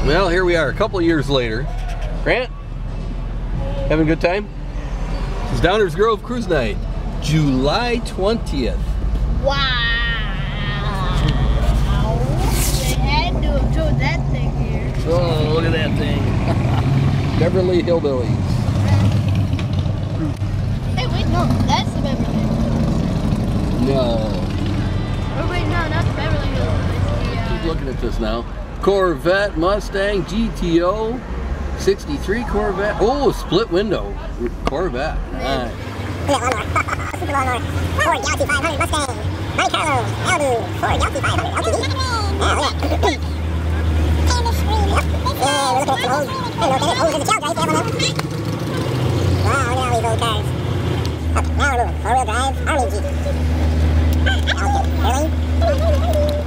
Well, here we are a couple of years later. Grant, having a good time? It's Downers Grove Cruise Night, July 20th. Wow. They had to have towed that thing here. Oh, look at that thing. Beverly Hillbillies. Hey, wait, no, that's the Beverly Hillbillies. No. Oh, wait, no, not the Beverly Hillbillies. Keep looking at this now. Corvette, Mustang, GTO, 63 Corvette. Oh, split window Corvette. Nice. Look at super lawnmower. Ford Galaxy 500 Mustang. Monte Carlo, Malibu, Ford Galaxy 500 LTD. Yeah, look at that. Yeah, we're looking at some old, I don't know what that is. Oh, there's a child guys, careful now. Wow, look at all these old cars. Okay, now we're moving. Four-wheel drive, Army Jeep. Okay, really?